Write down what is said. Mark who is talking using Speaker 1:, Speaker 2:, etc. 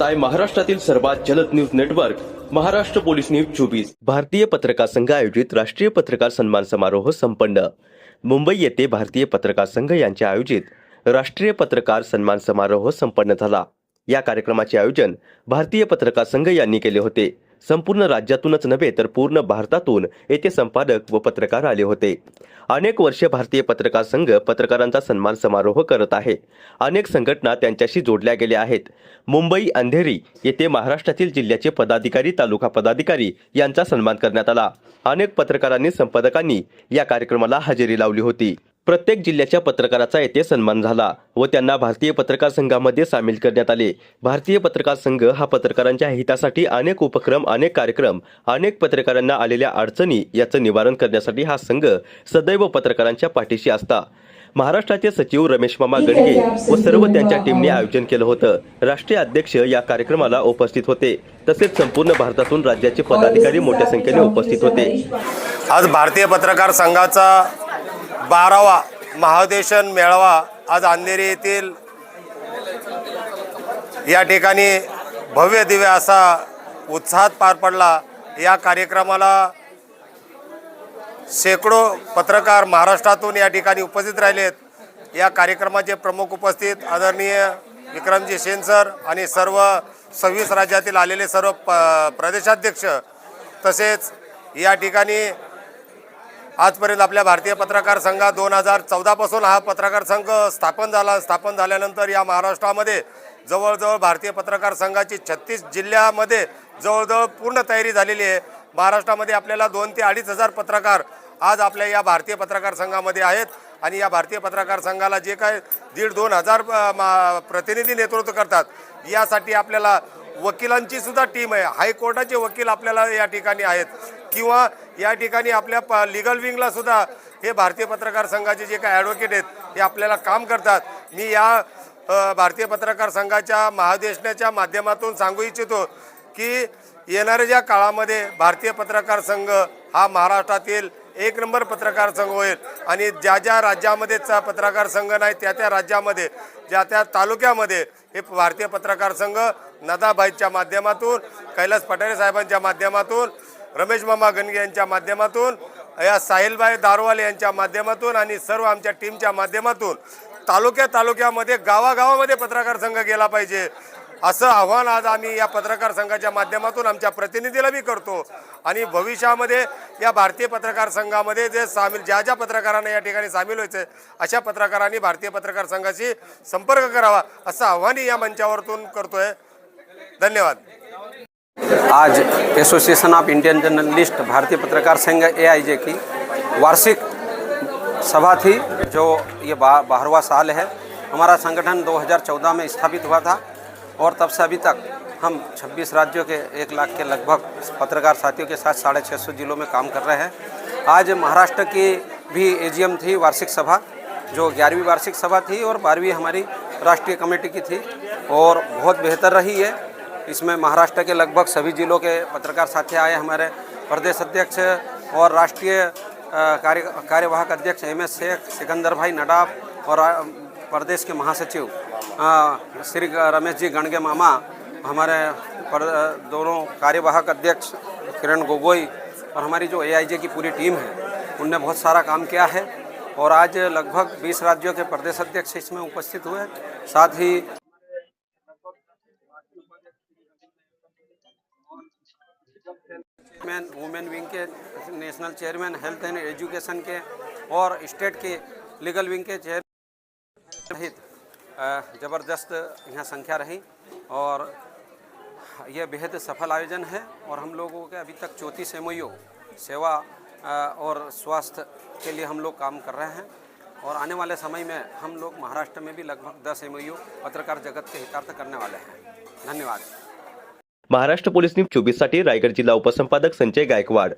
Speaker 1: पाहताय महाराष्ट्रातील सर्वात जलद news network Maharashtra police news 24। भारतीय पत्रकार संघ आयोजित राष्ट्रीय पत्रकार सन्मान समारोह संपन्न। मुंबई येथे भारतीय पत्रकार संघ यांच्या आयोजित राष्ट्रीय पत्रकार सन्मान समारोह संपन्न झाला। या कार्यक्रमाचे आयोजन भारतीय पत्रकार संघ यांनी केले होते। संपूर्ण राज्यातूनच नव्हे तर पूर्ण भारतातून येथे संपादक व पत्रकार आले होते। अनेक वर्षे भारतीय पत्रकार संघ पत्रकारांचा सन्मान समारोह करत आहे। अनेक संघटना त्यांच्याशी जोडल्या गेल्या आहेत। मुंबई अंधेरी येथे महाराष्ट्रातील जिल्ह्याचे पदाधिकारी, तालुका पदाधिकारी यांचा सन्मान करण्यात आला। अनेक पत्रकारांनी, संपादकांनी या कार्यक्रमाला हजेरी लावली होती। प्रत्येक जिल्ह्याच्या पत्रकाराचा येथे सन्मान झाला व त्यांना भारतीय पत्रकार संघामध्ये सामील करण्यात आले। भारतीय पत्रकार संघ हा पत्रकारांच्या हितासाठी अनेक उपक्रम, अनेक कार्यक्रम, अनेक पत्रकारांना आलेल्या अडचणी याचं निवारण करण्यासाठी हा संघ सदैव पत्रकारांच्या पाठीशी असता। महाराष्ट्राचे सचिव रमेश मामा गणगे व सर्व त्यांच्या टीमने आयोजन केलं होतं। राष्ट्रीय अध्यक्ष या कार्यक्रमाला उपस्थित होते, तसेच संपूर्ण भारतातून राज्याचे पदाधिकारी मोठ्या संख्येने उपस्थित होते।
Speaker 2: आज भारतीय पत्रकार संघाचा 12वा महाधिवेशन मेळावा आज अंधेरी येथील या ठिकाणी भव्य दिव्य असा उत्साहात पार पडला। या कार्यक्रमाला शेकडो पत्रकार महाराष्ट्रातून या ठिकाणी उपस्थित राहिलेत। या कार्यक्रमाचे प्रमुख उपस्थित आदरणीय विक्रमजी सेन सर आणि सर्व 26 राज्यातील आलेले सर्व प्रदेशाध्यक्ष, तसेच या ठिकाणी आजपर्यंत आपल्या भारतीय पत्रकार संघात 2014 पासून हा पत्रकार संघ स्थापन झाला। स्थापन झाल्यानंतर या महाराष्ट्रामध्ये जवळजवळ भारतीय पत्रकार संघाची 36 जिल्ह्यामध्ये जवळजवळ पूर्ण तयारी झालेली आहे। महाराष्ट्रामध्ये आपल्याला 2 ते 2.5 हजार पत्रकार आज आपल्या या भारतीय पत्रकार संघामध्ये आहेत आणि या भारतीय पत्रकार संघाला जे काय 1.5-2 हजार प्रतिनिधी नेतृत्व करतात। यासाठी आपल्याला वकिलांची सुद्धा टीम आहे। हायकोर्टाचे वकील आपल्याला या ठिकाणी आहेत किंवा या ठिकाणी आपल्या लीगल विंगला सुद्धा हे भारतीय पत्रकार संघाचे जे काय ॲडव्होकेट आहेत हे आपल्याला काम करतात। मी या भारतीय पत्रकार संघाच्या महाधिवेशनाच्या माध्यमातून सांगू इच्छितो की येणाऱ्या ज्या काळामध्ये भारतीय पत्रकार संघ हा महाराष्ट्रातील 1 नंबर पत्रकार संघ होईल आणि ज्या ज्या राज्यामध्ये पत्रकार संघ नाही त्या राज्यामध्ये, त्या तालुक्यामध्ये हे भारतीय पत्रकार संघ नदाभाईच्या माध्यमातून, कैलास पठारे साहेबांच्या माध्यमातून, रमेश मामा गणगे यांच्या माध्यमातून, या साहिलभाई दारवाले यांच्या माध्यमातून आणि सर्व आमच्या टीमच्या माध्यमातून तालुक्यामध्ये, गावागावामध्ये पत्रकार संघ गेला पाहिजे असं आव्हान आज आम्ही या पत्रकार संघाच्या माध्यमातून आमच्या प्रतिनिधीला बी करतो। आणि भविष्यामध्ये या भारतीय पत्रकार संघामध्ये जे ज्या पत्रकारांना या ठिकाणी सामील व्हायचे अशा पत्रकारांनी भारतीय पत्रकार संघाशी संपर्क करावा असं आव्हानही या मंचावरून करतोय। धन्यवाद।
Speaker 3: आज एसोसिएशन ऑफ इंडियन जर्नलिस्ट भारतीय पत्रकार संघ AIJ की वार्षिक सभा थी, जो ये 12वां साल है। हमारा संगठन 2014 में स्थापित हुआ था और तब से अभी तक हम 26 राज्यों के 1 लाख के लगभग पत्रकार साथियों के साथ 650 जिलों में काम कर रहे हैं। आज महाराष्ट्र की भी AGM थी, वार्षिक सभा, जो 11वीं वार्षिक सभा थी और 12वीं हमारी राष्ट्रीय कमेटी की थी और बहुत बेहतर रही है। इसमें महाराष्ट्र के लगभग सभी जिलों के पत्रकार साथी आए। हमारे प्रदेश अध्यक्ष और राष्ट्रीय कार्यवाहक अध्यक्ष MS शेख, सिकंदर भाई नडाब और प्रदेश के महासचिव श्री रमेश जी गणगे मामा, हमारे दोनों कार्यवाहक अध्यक्ष किरण गोगोई और हमारी जो AIJ की पूरी टीम है उनने बहुत सारा काम किया है। और आज लगभग 20 राज्यों के प्रदेश अध्यक्ष इसमें उपस्थित हुए। साथ ही वुमेन विंग के national chairman, health and education के और स्टेट के लीगल विंग के चेयरमैन सहित ज़बरदस्त यहाँ संख्या रही और यह बेहद सफल आयोजन है। और हम लोगों के अभी तक 34 MOU सेवा और स्वास्थ्य के लिए हम लोग काम कर रहे हैं और आने वाले समय में हम लोग महाराष्ट्र में भी लगभग 10 MOU पत्रकार जगत के हितार्थ करने वाले हैं। धन्यवाद।
Speaker 1: महाराष्ट्र पोलीस न्यूज 24 साठी रायगड जिल्हा उपसंपादक संजय गायकवाड।